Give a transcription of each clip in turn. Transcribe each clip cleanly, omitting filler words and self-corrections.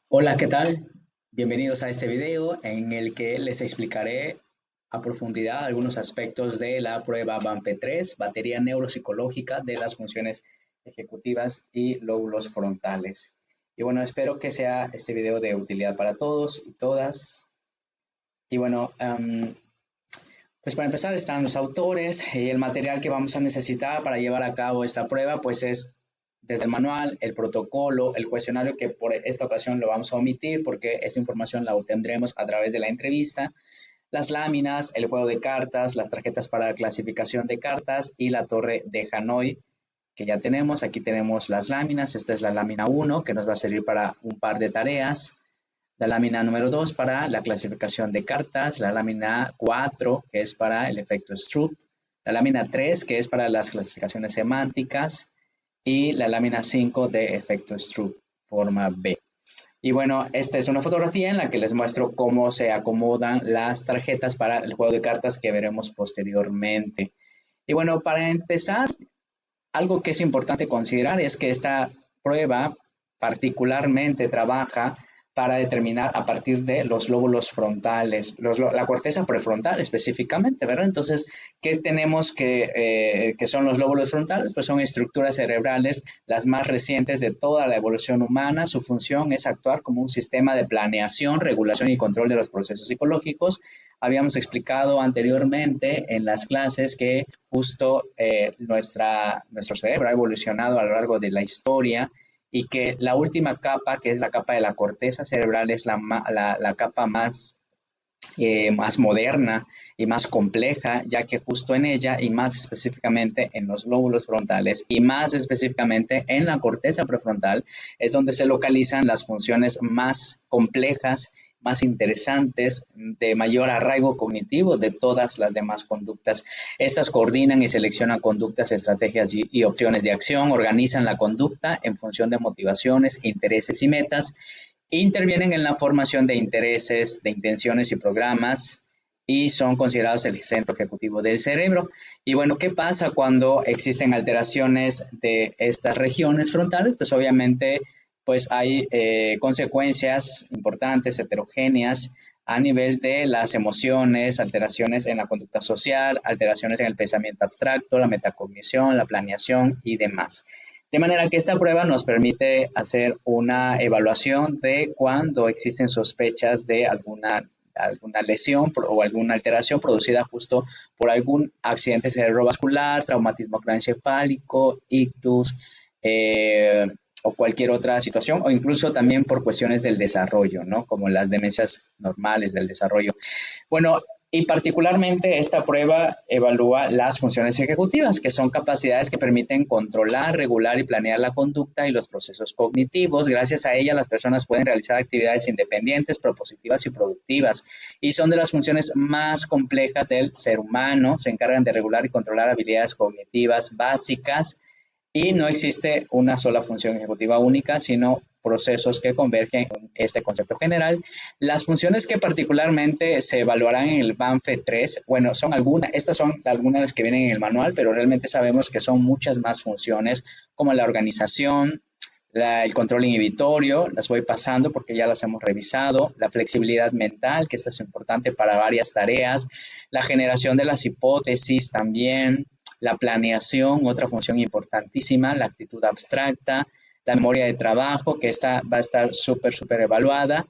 Hola, ¿qué tal? Bienvenidos a este video en el que les explicaré a profundidad algunos aspectos de la prueba BAMP3, batería neuropsicológica de las funciones ejecutivas y lóbulos frontales. Y bueno, espero que sea este video de utilidad para todos y todas. Y bueno, pues para empezar están los autores y el material que vamos a necesitar para llevar a cabo esta prueba, pues es desde el manual, el protocolo, el cuestionario que por esta ocasión lo vamos a omitir porque esta información la obtendremos a través de la entrevista, las láminas, el juego de cartas, las tarjetas para la clasificación de cartas y la torre de Hanoi que ya tenemos. Aquí tenemos las láminas, esta es la lámina 1 que nos va a servir para un par de tareas. La lámina número 2 para la clasificación de cartas, la lámina 4 que es para el efecto Stroop, la lámina 3 que es para las clasificaciones semánticas y la lámina 5 de efecto Stroop, forma B. Y bueno, esta es una fotografía en la que les muestro cómo se acomodan las tarjetas para el juego de cartas que veremos posteriormente. Y bueno, para empezar, algo que es importante considerar es que esta prueba particularmente trabaja para determinar a partir de los lóbulos frontales, la corteza prefrontal específicamente, ¿verdad? Entonces, ¿qué tenemos que son los lóbulos frontales? Pues son estructuras cerebrales las más recientes de toda la evolución humana. Su función es actuar como un sistema de planeación, regulación y control de los procesos psicológicos. Habíamos explicado anteriormente en las clases que justo nuestro cerebro ha evolucionado a lo largo de la historia y que la última capa, que es la capa de la corteza cerebral, es la capa más moderna y más compleja, ya que justo en ella y más específicamente en los lóbulos frontales y más específicamente en la corteza prefrontal es donde se localizan las funciones más complejas, más interesantes, de mayor arraigo cognitivo de todas las demás conductas. Estas coordinan y seleccionan conductas, estrategias y opciones de acción, organizan la conducta en función de motivaciones, intereses y metas, intervienen en la formación de intereses, de intenciones y programas y son considerados el centro ejecutivo del cerebro. Y bueno, ¿qué pasa cuando existen alteraciones de estas regiones frontales? Pues obviamente pues hay consecuencias importantes, heterogéneas, a nivel de las emociones, alteraciones en la conducta social, alteraciones en el pensamiento abstracto, la metacognición, la planeación y demás. De manera que esta prueba nos permite hacer una evaluación de cuando existen sospechas de alguna lesión o alguna alteración producida justo por algún accidente cerebrovascular, traumatismo craneoencefálico, ictus, o cualquier otra situación, o incluso también por cuestiones del desarrollo, ¿no? Como las demencias normales del desarrollo. Bueno, y particularmente esta prueba evalúa las funciones ejecutivas, que son capacidades que permiten controlar, regular y planear la conducta y los procesos cognitivos. Gracias a ella, las personas pueden realizar actividades independientes, propositivas y productivas. Y son de las funciones más complejas del ser humano. Se encargan de regular y controlar habilidades cognitivas básicas y no existe una sola función ejecutiva única, sino procesos que convergen en este concepto general. Las funciones que particularmente se evaluarán en el BAMF3, bueno, estas son algunas que vienen en el manual, pero realmente sabemos que son muchas más funciones, como la organización, el control inhibitorio, las voy pasando porque ya las hemos revisado, la flexibilidad mental, que esta es importante para varias tareas, la generación de las hipótesis también, la planeación, otra función importantísima, la actitud abstracta, la memoria de trabajo, que esta va a estar súper evaluada.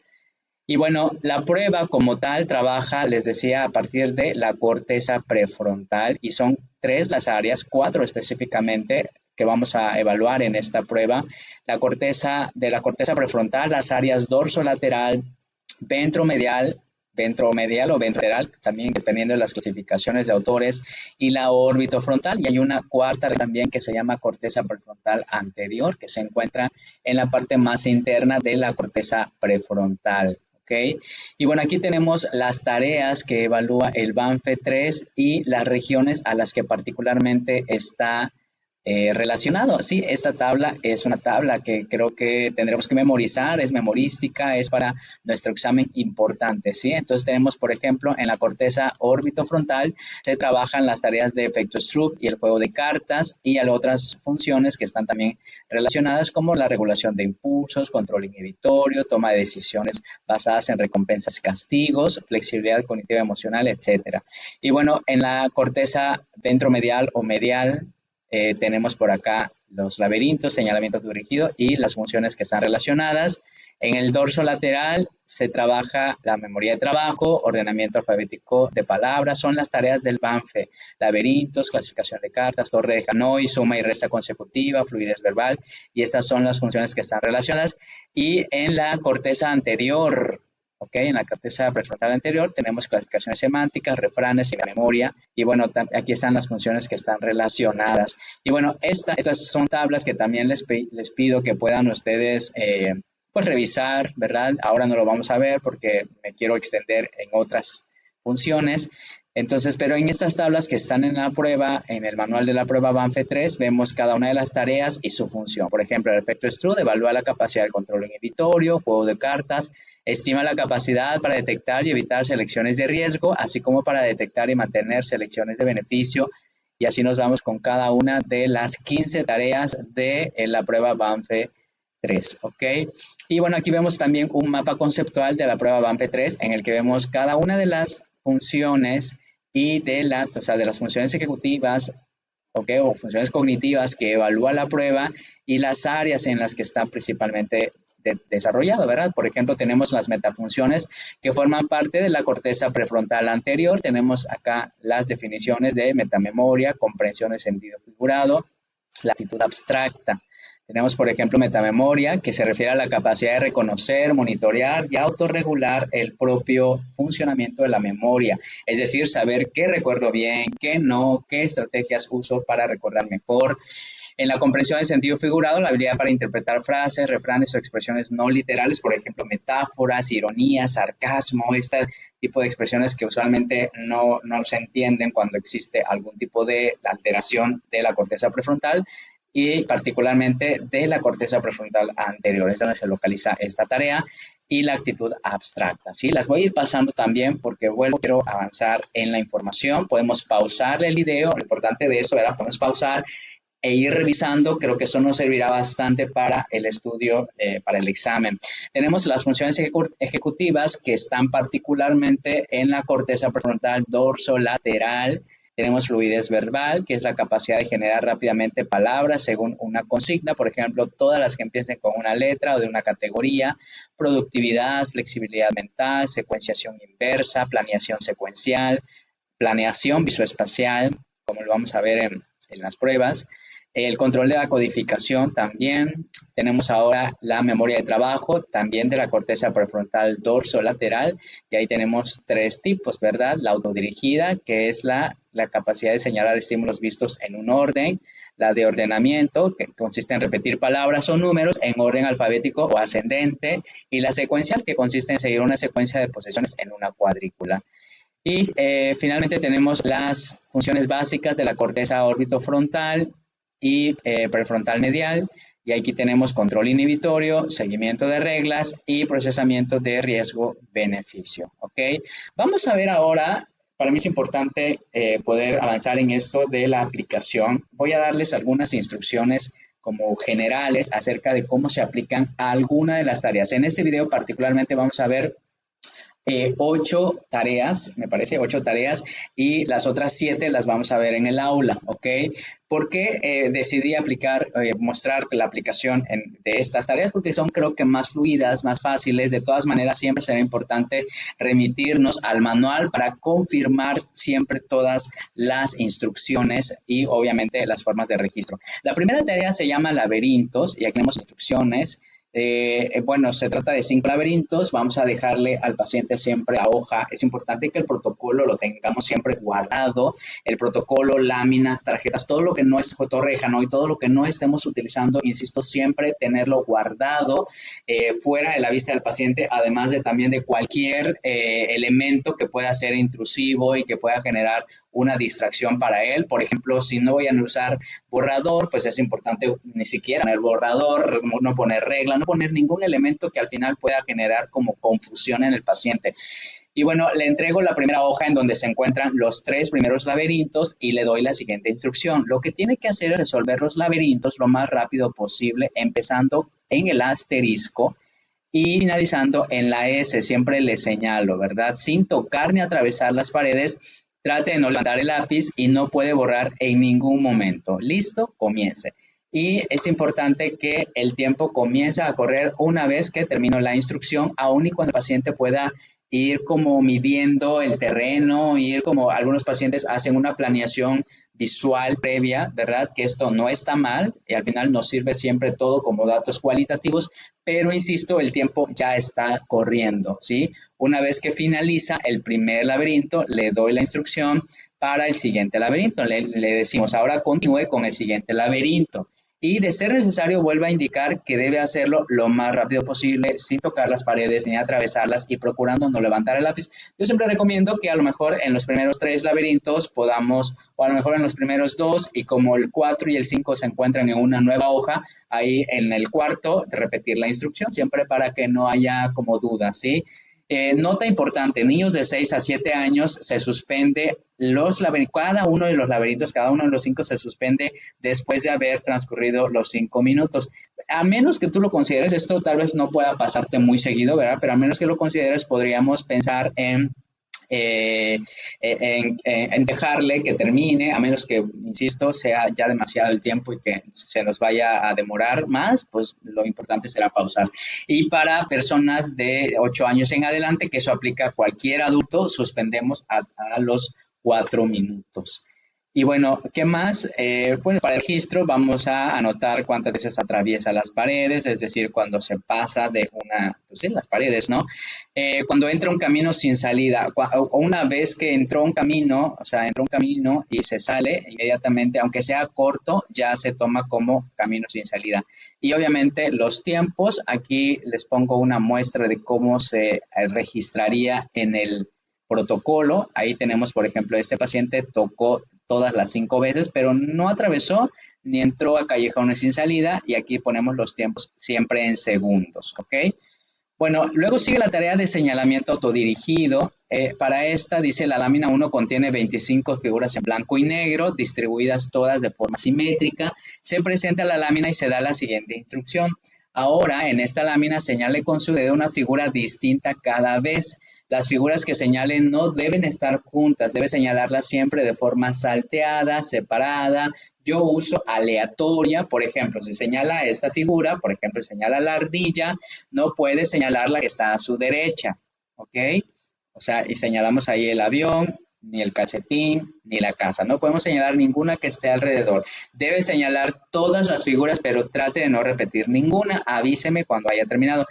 Y bueno, la prueba como tal trabaja, les decía, a partir de la corteza prefrontal y son 3 las áreas, 4 específicamente, que vamos a evaluar en esta prueba. La corteza prefrontal, las áreas dorsolateral, ventromedial, ventromedial o ventrolateral, también dependiendo de las clasificaciones de autores, y la orbitofrontal. Y hay una cuarta también que se llama corteza prefrontal anterior, que se encuentra en la parte más interna de la corteza prefrontal. ¿Okay? Y bueno, aquí tenemos las tareas que evalúa el BAMF3 y las regiones a las que particularmente está relacionado. Sí, esta tabla es una tabla que creo que tendremos que memorizar, es memorística, es para nuestro examen importante, ¿sí? Entonces tenemos, por ejemplo, en la corteza orbitofrontal se trabajan las tareas de efecto Stroop y el juego de cartas y hay otras funciones que están también relacionadas como la regulación de impulsos, control inhibitorio, toma de decisiones basadas en recompensas y castigos, flexibilidad cognitiva emocional, etcétera. Y bueno, en la corteza ventromedial o medial tenemos por acá los laberintos, señalamiento dirigido y las funciones que están relacionadas. En el dorso lateral se trabaja la memoria de trabajo, ordenamiento alfabético de palabras, son las tareas del Banfe, laberintos, clasificación de cartas, torre de Hanoi, suma y resta consecutiva, fluidez verbal, y estas son las funciones que están relacionadas. Y en la corteza anterior, en la corteza prefrontal anterior tenemos clasificaciones semánticas, refranes y la memoria. Y bueno, aquí están las funciones que están relacionadas. Y bueno, estas son tablas que también les pido que puedan ustedes pues revisar, ¿verdad? Ahora no lo vamos a ver porque me quiero extender en otras funciones. Entonces, pero en estas tablas que están en la prueba, en el manual de la prueba Banfe 3, vemos cada una de las tareas y su función. Por ejemplo, el efecto Stroop evalúa la capacidad de control inhibitorio, juego de cartas, estima la capacidad para detectar y evitar selecciones de riesgo, así como para detectar y mantener selecciones de beneficio. Y así nos vamos con cada una de las 15 tareas de la prueba Banfe 3, ¿ok? Y bueno, aquí vemos también un mapa conceptual de la prueba Banfe 3 en el que vemos cada una de las funciones y de las funciones ejecutivas, ¿okay? O funciones cognitivas que evalúa la prueba y las áreas en las que está principalmente desarrollado, ¿verdad? Por ejemplo, tenemos las metafunciones que forman parte de la corteza prefrontal anterior. Tenemos acá las definiciones de metamemoria, comprensión de sentido figurado, la actitud abstracta. Tenemos, por ejemplo, metamemoria, que se refiere a la capacidad de reconocer, monitorear y autorregular el propio funcionamiento de la memoria. Es decir, saber qué recuerdo bien, qué no, qué estrategias uso para recordar mejor. En la comprensión del sentido figurado, la habilidad para interpretar frases, refranes o expresiones no literales, por ejemplo, metáforas, ironías, sarcasmo, este tipo de expresiones que usualmente no se entienden cuando existe algún tipo de alteración de la corteza prefrontal y particularmente de la corteza prefrontal anterior, es donde se localiza esta tarea, y la actitud abstracta, ¿sí? Las voy a ir pasando también porque quiero avanzar en la información. Podemos pausar el video, lo importante de eso era podemos pausar e ir revisando, creo que eso nos servirá bastante para el estudio, para el examen. Tenemos las funciones ejecutivas que están particularmente en la corteza prefrontal dorsolateral. Tenemos fluidez verbal, que es la capacidad de generar rápidamente palabras según una consigna, por ejemplo, todas las que empiecen con una letra o de una categoría. Productividad, flexibilidad mental, secuenciación inversa, planeación secuencial, planeación visoespacial, como lo vamos a ver en las pruebas. El control de la codificación también. Tenemos ahora la memoria de trabajo, también de la corteza prefrontal dorsolateral. Y ahí tenemos tres tipos, ¿verdad? La autodirigida, que es la capacidad de señalar estímulos vistos en un orden. La de ordenamiento, que consiste en repetir palabras o números en orden alfabético o ascendente. Y la secuencial, que consiste en seguir una secuencia de posiciones en una cuadrícula. Y finalmente tenemos las funciones básicas de la corteza orbitofrontal y prefrontal medial. Y aquí tenemos control inhibitorio, seguimiento de reglas y procesamiento de riesgo-beneficio. ¿Ok? Vamos a ver ahora, para mí es importante poder avanzar en esto de la aplicación. Voy a darles algunas instrucciones como generales acerca de cómo se aplican a alguna de las tareas. En este video particularmente vamos a ver 8 tareas, me parece, 8 tareas, y las otras 7 las vamos a ver en el aula, ¿ok? ¿Por qué decidí mostrar la aplicación de estas tareas? Porque son, creo que, más fluidas, más fáciles. De todas maneras, siempre será importante remitirnos al manual para confirmar siempre todas las instrucciones y, obviamente, las formas de registro. La primera tarea se llama laberintos, y aquí tenemos instrucciones. Bueno, se trata de 5 laberintos. Vamos a dejarle al paciente siempre a hoja. Es importante que el protocolo lo tengamos siempre guardado. El protocolo, láminas, tarjetas, todo lo que no es torre de Hanoi, todo lo que no estemos utilizando, insisto, siempre tenerlo guardado fuera de la vista del paciente, además de también de cualquier elemento que pueda ser intrusivo y que pueda generar una distracción para él. Por ejemplo, si no voy a usar borrador, pues es importante ni siquiera poner borrador, no poner regla, no poner ningún elemento que al final pueda generar como confusión en el paciente. Y bueno, le entrego la primera hoja en donde se encuentran los 3 primeros laberintos y le doy la siguiente instrucción. Lo que tiene que hacer es resolver los laberintos lo más rápido posible, empezando en el asterisco y finalizando en la S. Siempre le señalo, ¿verdad? Sin tocar ni atravesar las paredes. Trate de no levantar el lápiz y no puede borrar en ningún momento. ¿Listo? Comience. Y es importante que el tiempo comience a correr una vez que termino la instrucción, aun y cuando el paciente pueda ir como midiendo el terreno, ir como algunos pacientes hacen una planeación visual previa, ¿verdad? Que esto no está mal y al final nos sirve siempre todo como datos cualitativos, pero insisto, el tiempo ya está corriendo, ¿sí? Una vez que finaliza el primer laberinto, le doy la instrucción para el siguiente laberinto. Le decimos, ahora continúe con el siguiente laberinto. Y de ser necesario vuelva a indicar que debe hacerlo lo más rápido posible sin tocar las paredes ni atravesarlas y procurando no levantar el lápiz. Yo siempre recomiendo que a lo mejor en los primeros 3 laberintos podamos, o a lo mejor en los primeros 2, y como el 4 y el 5 se encuentran en una nueva hoja, ahí en el cuarto repetir la instrucción, siempre para que no haya como dudas, ¿sí? Nota importante, niños de 6 a 7 años se suspende los laberintos, cada uno de los laberintos, cada uno de los 5 se suspende después de haber transcurrido los 5 minutos. A menos que tú lo consideres, esto tal vez no pueda pasarte muy seguido, ¿verdad? Pero a menos que lo consideres, podríamos pensar en dejarle que termine, a menos que, insisto, sea ya demasiado el tiempo y que se nos vaya a demorar más, pues lo importante será pausar. Y para personas de 8 años en adelante, que eso aplica a cualquier adulto, suspendemos a los 4 minutos. Y bueno, ¿qué más? Bueno, para el registro vamos a anotar cuántas veces atraviesa las paredes, es decir, cuando se pasa de pues sí, las paredes, ¿no? Cuando entra un camino sin salida, o una vez que entró un camino, o sea, entró un camino y se sale, inmediatamente, aunque sea corto, ya se toma como camino sin salida. Y obviamente los tiempos, aquí les pongo una muestra de cómo se registraría en el protocolo. Ahí tenemos, por ejemplo, este paciente tocó todas las 5 veces, pero no atravesó ni entró a callejones sin salida, y aquí ponemos los tiempos siempre en segundos, ¿ok? Bueno, luego sigue la tarea de señalamiento autodirigido. Para esta, dice, la lámina 1 contiene 25 figuras en blanco y negro, distribuidas todas de forma simétrica. Se presenta la lámina y se da la siguiente instrucción. Ahora, en esta lámina, señale con su dedo una figura distinta cada vez. Las figuras que señalen no deben estar juntas, debe señalarlas siempre de forma salteada, separada. Yo uso aleatoria, por ejemplo, si señala esta figura, por ejemplo, señala la ardilla, no puede señalar la que está a su derecha, ¿ok? O sea, y señalamos ahí el avión, ni el calcetín, ni la casa. No podemos señalar ninguna que esté alrededor. Debe señalar todas las figuras, pero trate de no repetir ninguna. Avíseme cuando haya terminado.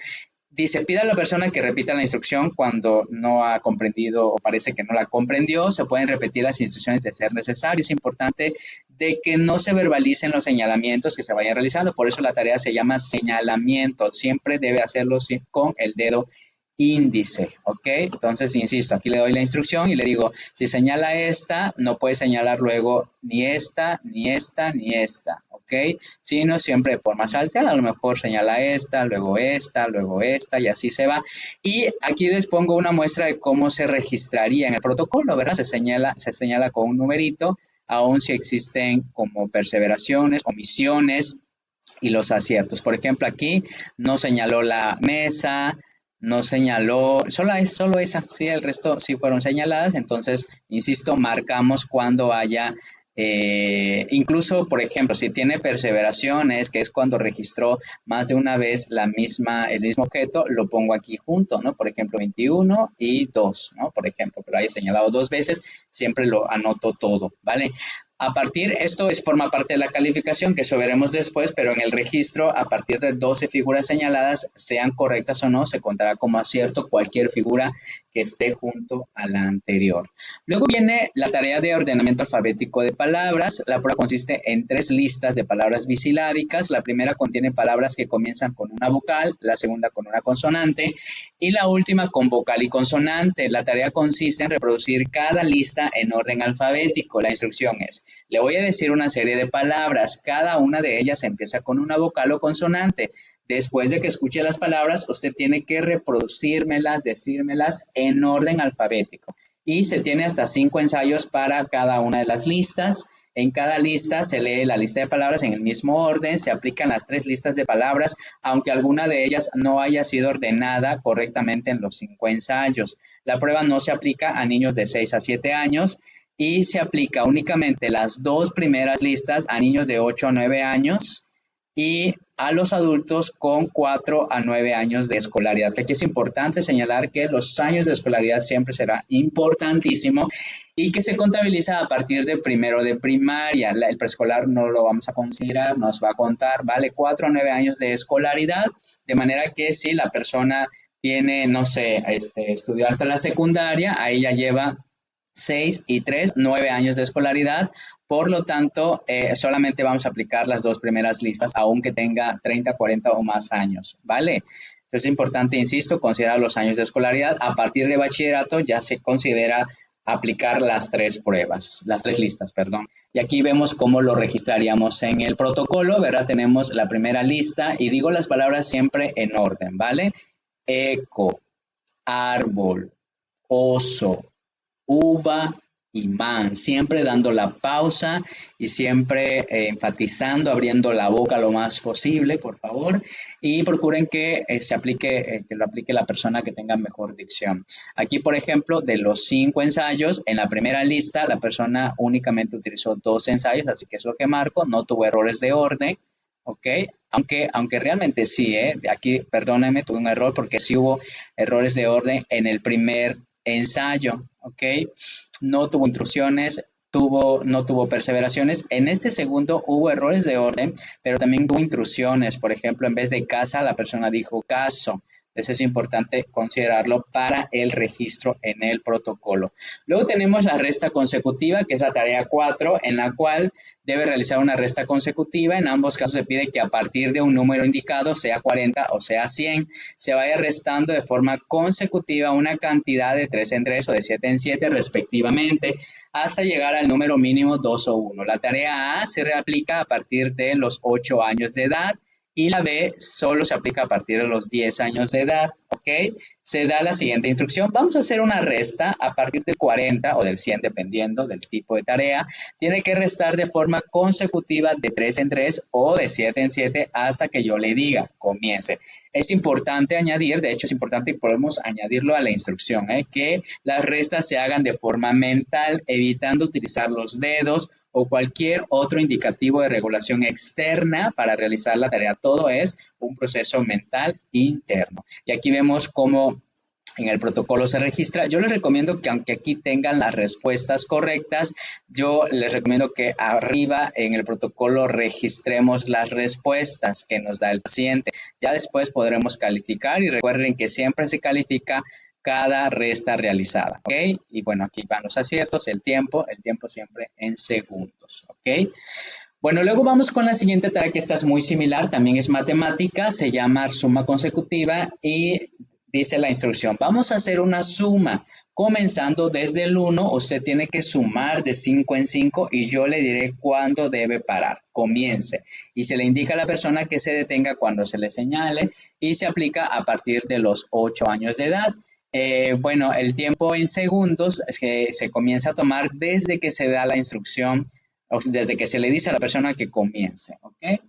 Dice, pida a la persona que repita la instrucción cuando no ha comprendido o parece que no la comprendió. Se pueden repetir las instrucciones de ser necesario. Es importante de que no se verbalicen los señalamientos que se vayan realizando. Por eso la tarea se llama señalamiento. Siempre debe hacerlo con el dedo índice, ¿ok? Entonces, insisto, aquí le doy la instrucción y le digo, si señala esta, no puede señalar luego ni esta, ni esta, ni esta, ¿ok? Sino siempre de forma salteada, a lo mejor señala esta, luego esta, luego esta, y así se va. Y aquí les pongo una muestra de cómo se registraría en el protocolo, ¿verdad? Se señala con un numerito, aun si existen como perseveraciones, omisiones y los aciertos. Por ejemplo, aquí no señaló la mesa, no señaló, solo esa, sí, el resto sí fueron señaladas. Entonces, insisto, marcamos cuando haya, incluso, por ejemplo, si tiene perseveraciones, que es cuando registró más de una vez el mismo objeto, lo pongo aquí junto, ¿no? Por ejemplo, 21 y 2, ¿no? Por ejemplo, pero haya señalado 2 veces, siempre lo anoto todo, ¿vale? Esto forma parte de la calificación, que eso veremos después, pero en el registro, a partir de 12 figuras señaladas, sean correctas o no, se contará como acierto cualquier figura que esté junto a la anterior. Luego viene la tarea de ordenamiento alfabético de palabras. La prueba consiste en 3 listas de palabras bisilábicas. La primera contiene palabras que comienzan con una vocal, la segunda con una consonante y la última con vocal y consonante. La tarea consiste en reproducir cada lista en orden alfabético. La instrucción es: le voy a decir una serie de palabras, cada una de ellas empieza con una vocal o consonante. Después de que escuche las palabras, usted tiene que reproducírmelas, decírmelas en orden alfabético. Y se tiene hasta 5 ensayos para cada una de las listas. En cada lista se lee la lista de palabras en el mismo orden, se aplican las 3 listas de palabras, aunque alguna de ellas no haya sido ordenada correctamente en los 5 ensayos. La prueba no se aplica a niños de 6 a 7 años y se aplica únicamente las 2 primeras listas a niños de 8 a 9 años y a los adultos con 4 a 9 años de escolaridad. Aquí es importante señalar que los años de escolaridad siempre será importantísimo y que se contabiliza a partir de primero de primaria. El preescolar no lo vamos a considerar, nos va a contar, ¿vale? 4 a 9 años de escolaridad, de manera que si la persona tiene, no sé, estudió hasta la secundaria, ahí ya lleva 6 y 3, 9 años de escolaridad. Por lo tanto, solamente vamos a aplicar las 2 primeras listas, aunque tenga 30, 40 o más años, ¿vale? Entonces es importante, insisto, considerar los años de escolaridad. A partir de bachillerato ya se considera aplicar las 3 pruebas, las 3 listas, perdón. Y aquí vemos cómo lo registraríamos en el protocolo, ¿verdad? Tenemos la primera lista y digo las palabras siempre en orden, ¿vale? Eco, árbol, oso, uva y man, siempre dando la pausa y siempre enfatizando, abriendo la boca lo más posible, por favor, y procuren que se aplique, que lo aplique la persona que tenga mejor dicción. Aquí, por ejemplo, de los 5 ensayos, en la primera lista la persona únicamente utilizó 2 ensayos, así que es lo que marco, no tuvo errores de orden. ¿Ok? Aunque realmente sí, aquí, perdónenme, tuve un error porque sí hubo errores de orden en el primer ensayo, ¿ok? No tuvo intrusiones, no tuvo perseveraciones. En este segundo hubo errores de orden, pero también hubo intrusiones. Por ejemplo, en vez de casa, la persona dijo caso. Entonces es importante considerarlo para el registro en el protocolo. Luego tenemos la resta consecutiva, que es la tarea 4, en la cual debe realizar una resta consecutiva. En ambos casos se pide que a partir de un número indicado, sea 40 o sea 100, se vaya restando de forma consecutiva una cantidad de 3 en 3 o de 7 en 7 respectivamente, hasta llegar al número mínimo 2 o 1. La tarea A se reaplica a partir de los 8 años de edad y la B solo se aplica a partir de los 10 años de edad, ¿ok? Se da la siguiente instrucción. Vamos a hacer una resta a partir del 40 o del 100, dependiendo del tipo de tarea. Tiene que restar de forma consecutiva de 3 en 3 o de 7 en 7 hasta que yo le diga, comience. Es importante añadir, de hecho es importante y podemos añadirlo a la instrucción, que las restas se hagan de forma mental, evitando utilizar los dedos o cualquier otro indicativo de regulación externa para realizar la tarea. Todo es un proceso mental interno. Y aquí vemos cómo en el protocolo se registra. Yo les recomiendo que aunque aquí tengan las respuestas correctas, yo les recomiendo que arriba en el protocolo registremos las respuestas que nos da el paciente. Ya después podremos calificar y recuerden que siempre se califica cada resta realizada, ¿ok? Y bueno, aquí van los aciertos, el tiempo siempre en segundos, ¿ok? Bueno, luego vamos con la siguiente tarea que esta es muy similar, también es matemática, se llama suma consecutiva y dice la instrucción, vamos a hacer una suma, comenzando desde el 1, usted tiene que sumar de 5 en 5 y yo le diré cuándo debe parar, comience. Y se le indica a la persona que se detenga cuando se le señale y se aplica a partir de los 8 años de edad. Bueno, el tiempo en segundos es que se comienza a tomar desde que se da la instrucción, o desde que se le dice a la persona que comience, ¿ok?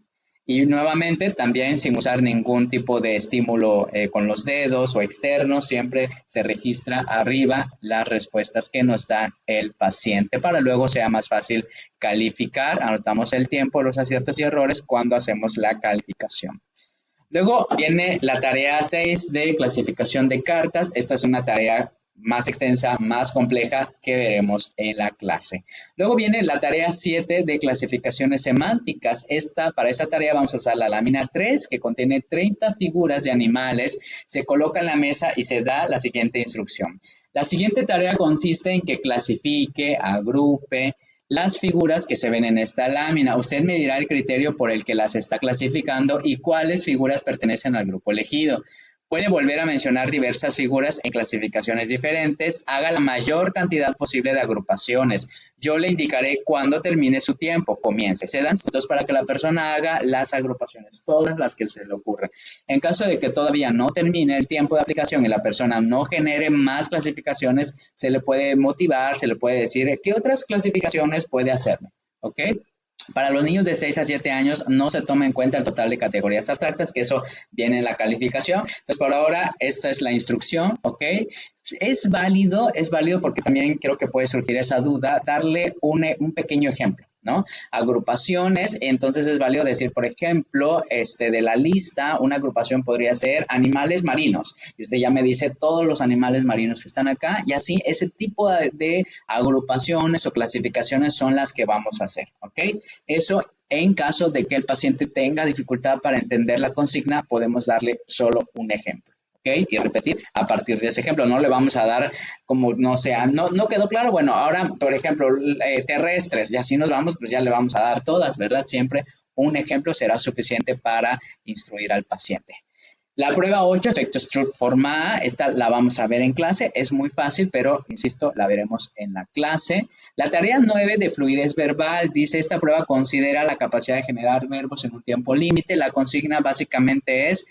Y nuevamente, también sin usar ningún tipo de estímulo con los dedos o externo, siempre se registra arriba las respuestas que nos da el paciente para luego sea más fácil calificar. Anotamos el tiempo, los aciertos y errores cuando hacemos la calificación. Luego viene la tarea 6 de clasificación de cartas. Esta es una tarea más extensa, más compleja que veremos en la clase. Luego viene la tarea 7 de clasificaciones semánticas. Para esta tarea vamos a usar la lámina 3 que contiene 30 figuras de animales. Se coloca en la mesa y se da la siguiente instrucción. La siguiente tarea consiste en que clasifique, agrupe las figuras que se ven en esta lámina. Usted me dirá el criterio por el que las está clasificando y cuáles figuras pertenecen al grupo elegido. Puede volver a mencionar diversas figuras en clasificaciones diferentes. Haga la mayor cantidad posible de agrupaciones. Yo le indicaré cuándo termine su tiempo. Comience. Se dan minutos para que la persona haga las agrupaciones, todas las que se le ocurre. En caso de que todavía no termine el tiempo de aplicación y la persona no genere más clasificaciones, se le puede motivar, se le puede decir qué otras clasificaciones puede hacerme. ¿Ok? Para los niños de 6 a 7 años no se toma en cuenta el total de categorías abstractas, que eso viene en la calificación. Entonces, por ahora, esta es la instrucción, ¿ok? Es válido porque también creo que puede surgir esa duda, darle un pequeño ejemplo, ¿no? Agrupaciones, entonces es válido decir, por ejemplo, de la lista, una agrupación podría ser animales marinos. Y usted ya me dice todos los animales marinos que están acá, y así ese tipo de agrupaciones o clasificaciones son las que vamos a hacer, ¿ok? Eso en caso de que el paciente tenga dificultad para entender la consigna, podemos darle solo un ejemplo. ¿Okay? Y repetir a partir de ese ejemplo. No le vamos a dar como, no sea, no quedó claro. Bueno, ahora, por ejemplo, terrestres, y así nos vamos, pues ya le vamos a dar todas, ¿verdad? Siempre un ejemplo será suficiente para instruir al paciente. La prueba 8, efecto Struct-Format, esta la vamos a ver en clase, es muy fácil, pero insisto, la veremos en la clase. La tarea 9 de fluidez verbal, dice, esta prueba considera la capacidad de generar verbos en un tiempo límite. La consigna básicamente es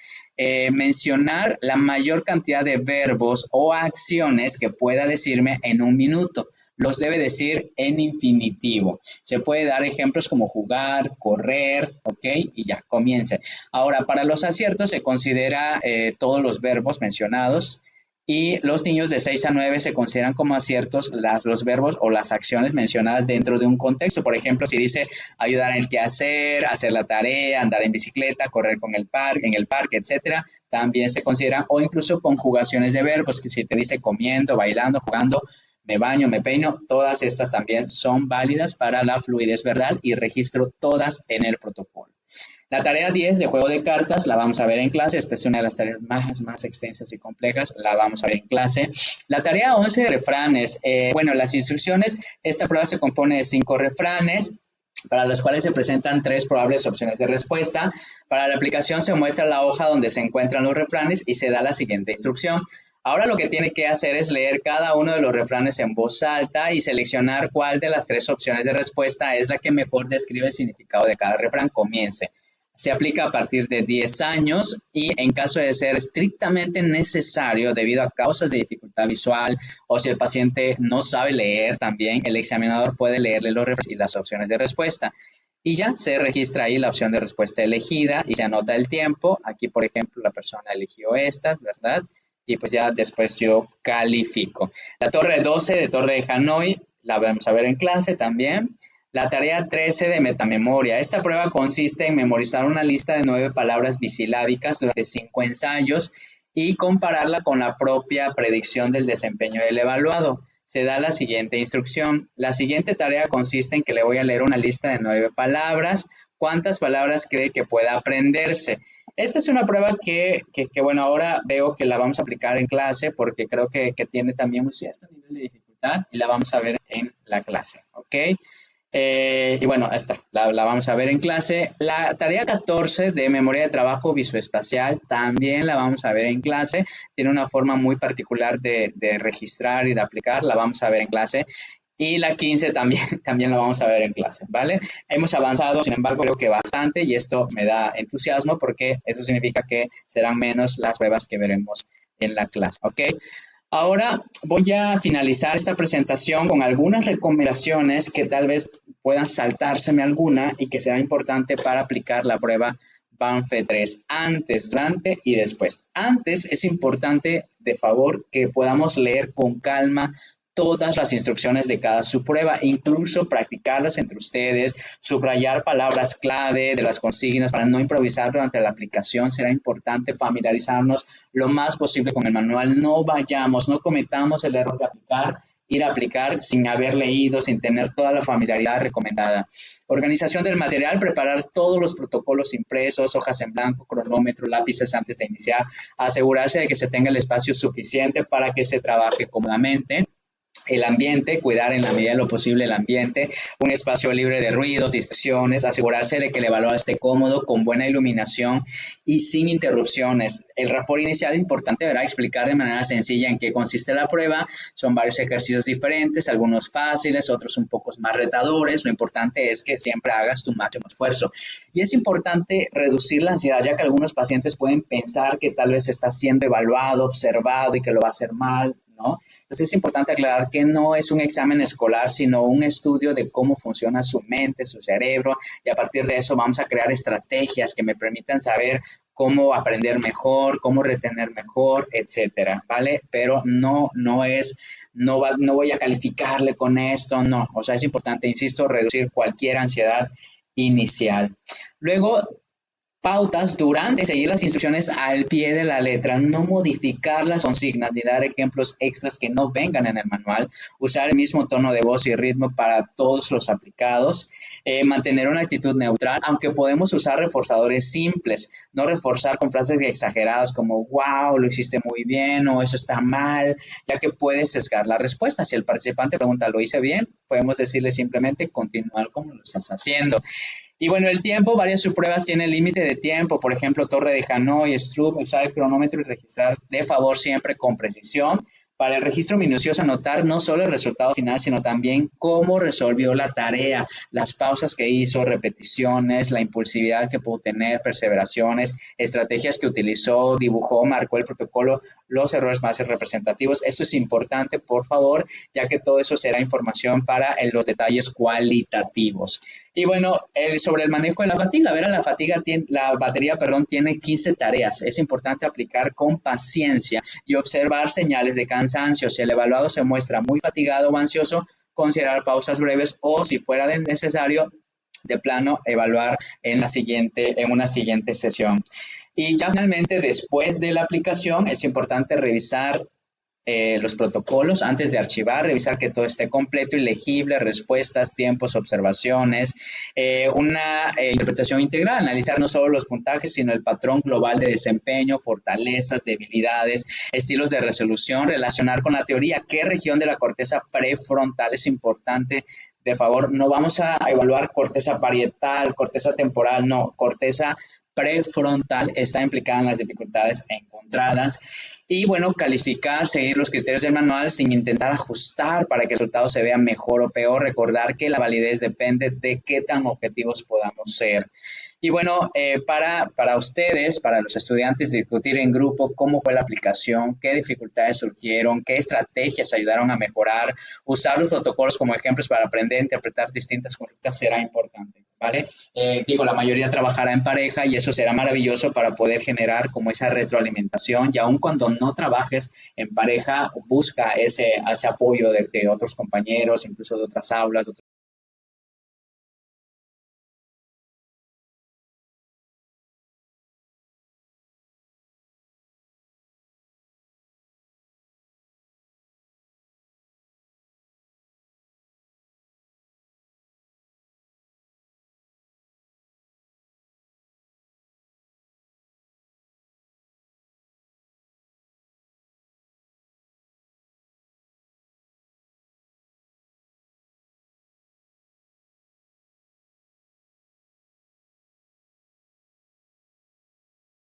mencionar la mayor cantidad de verbos o acciones que pueda decirme en un minuto. Los debe decir en infinitivo. Se puede dar ejemplos como jugar, correr, ¿ok? Y ya, comience. Ahora, para los aciertos se considera todos los verbos mencionados y los niños de 6 a 9 se consideran como aciertos los verbos o las acciones mencionadas dentro de un contexto. Por ejemplo, si dice ayudar en el quehacer, hacer la tarea, andar en bicicleta, correr en el parque, etcétera, también se consideran, o incluso conjugaciones de verbos, que si te dice comiendo, bailando, jugando, me baño, me peino, todas estas también son válidas para la fluidez verbal y registro todas en el protocolo. La tarea 10 de juego de cartas la vamos a ver en clase. Esta es una de las tareas más extensas y complejas. La vamos a ver en clase. La tarea 11 de refranes. Bueno, las instrucciones. Esta prueba se compone de 5 refranes para los cuales se presentan 3 probables opciones de respuesta. Para la aplicación se muestra la hoja donde se encuentran los refranes y se da la siguiente instrucción. Ahora lo que tiene que hacer es leer cada uno de los refranes en voz alta y seleccionar cuál de las 3 opciones de respuesta es la que mejor describe el significado de cada refrán. Comience. Se aplica a partir de 10 años y en caso de ser estrictamente necesario debido a causas de dificultad visual o si el paciente no sabe leer también, el examinador puede leerle los refranes y las opciones de respuesta. Y ya se registra ahí la opción de respuesta elegida y se anota el tiempo. Aquí, por ejemplo, la persona eligió estas, ¿verdad? Y pues ya después yo califico. La torre 12 de Torre de Hanoi la vamos a ver en clase también. La tarea 13 de metamemoria. Esta prueba consiste en memorizar una lista de 9 palabras bisilábicas durante 5 ensayos y compararla con la propia predicción del desempeño del evaluado. Se da la siguiente instrucción. La siguiente tarea consiste en que le voy a leer una lista de 9 palabras. ¿Cuántas palabras cree que pueda aprenderse? Esta es una prueba que bueno, ahora veo que la vamos a aplicar en clase porque creo que tiene también un cierto nivel de dificultad y la vamos a ver en la clase, ¿ok? Y bueno, esta la vamos a ver en clase. La tarea 14 de memoria de trabajo visoespacial también la vamos a ver en clase. Tiene una forma muy particular de registrar y de aplicar. La vamos a ver en clase. Y la 15 también la vamos a ver en clase, ¿vale? Hemos avanzado, sin embargo, creo que bastante y esto me da entusiasmo porque eso significa que serán menos las pruebas que veremos en la clase, ¿ok? Ahora voy a finalizar esta presentación con algunas recomendaciones que tal vez puedan saltárseme alguna y que sea importante para aplicar la prueba BANFE3 antes, durante y después. Antes es importante, de favor, que podamos leer con calma todas las instrucciones de cada subprueba, incluso practicarlas entre ustedes, subrayar palabras clave de las consignas para no improvisar durante la aplicación. Será importante familiarizarnos lo más posible con el manual. No cometamos el error de ir a aplicar sin haber leído, sin tener toda la familiaridad recomendada. Organización del material, preparar todos los protocolos impresos, hojas en blanco, cronómetro, lápices antes de iniciar, asegurarse de que se tenga el espacio suficiente para que se trabaje cómodamente. El ambiente, cuidar en la medida de lo posible el ambiente, un espacio libre de ruidos, distracciones, asegurarse de que el evaluador esté cómodo, con buena iluminación y sin interrupciones. El rapport inicial es importante, ¿verdad? Explicar de manera sencilla en qué consiste la prueba. Son varios ejercicios diferentes, algunos fáciles, otros un poco más retadores. Lo importante es que siempre hagas tu máximo esfuerzo. Y es importante reducir la ansiedad, ya que algunos pacientes pueden pensar que tal vez está siendo evaluado, observado y que lo va a hacer mal, ¿no? Entonces es importante aclarar que no es un examen escolar, sino un estudio de cómo funciona su mente, su cerebro, y a partir de eso vamos a crear estrategias que me permitan saber cómo aprender mejor, cómo retener mejor, etcétera, ¿vale? Pero no voy a calificarle con esto, no. O sea, es importante, insisto, reducir cualquier ansiedad inicial. Luego, pautas durante seguir las instrucciones al pie de la letra, no modificar las consignas ni dar ejemplos extras que no vengan en el manual, usar el mismo tono de voz y ritmo para todos los aplicados, mantener una actitud neutral, aunque podemos usar reforzadores simples, no reforzar con frases exageradas como wow, lo hiciste muy bien o eso está mal, ya que puede sesgar la respuesta. Si el participante pregunta, ¿lo hice bien? Podemos decirle simplemente continuar como lo estás haciendo. Y bueno, el tiempo, varias subpruebas tienen límite de tiempo, por ejemplo, Torre de Hanoi, Stroop, usar el cronómetro y registrar de favor siempre con precisión. Para el registro minucioso, anotar no solo el resultado final, sino también cómo resolvió la tarea, las pausas que hizo, repeticiones, la impulsividad que pudo tener, perseveraciones, estrategias que utilizó, dibujó, marcó el protocolo, los errores más representativos. Esto es importante, por favor, ya que todo eso será información para los detalles cualitativos. Y bueno, sobre el manejo de la fatiga, la batería tiene 15 tareas. Es importante aplicar con paciencia y observar señales de cansancio. Si el evaluado se muestra muy fatigado o ansioso, considerar pausas breves o, si fuera necesario, de plano, evaluar en una siguiente sesión. Y ya finalmente, después de la aplicación, es importante revisar los protocolos antes de archivar, revisar que todo esté completo y legible, respuestas, tiempos, observaciones, una interpretación integral, analizar no solo los puntajes, sino el patrón global de desempeño, fortalezas, debilidades, estilos de resolución, relacionar con la teoría, qué región de la corteza prefrontal es importante. De favor, no vamos a evaluar corteza parietal, corteza temporal, no, corteza prefrontal está implicada en las dificultades encontradas. Y bueno, calificar, seguir los criterios del manual sin intentar ajustar para que el resultado se vea mejor o peor. Recordar que la validez depende de qué tan objetivos podamos ser. Y bueno, para ustedes, para los estudiantes, discutir en grupo cómo fue la aplicación, qué dificultades surgieron, qué estrategias ayudaron a mejorar, usar los protocolos como ejemplos para aprender a interpretar distintas conductas será importante, ¿vale? La mayoría trabajará en pareja y eso será maravilloso para poder generar como esa retroalimentación, y aun cuando no trabajes en pareja, busca ese apoyo de otros compañeros, incluso de otras aulas, de otros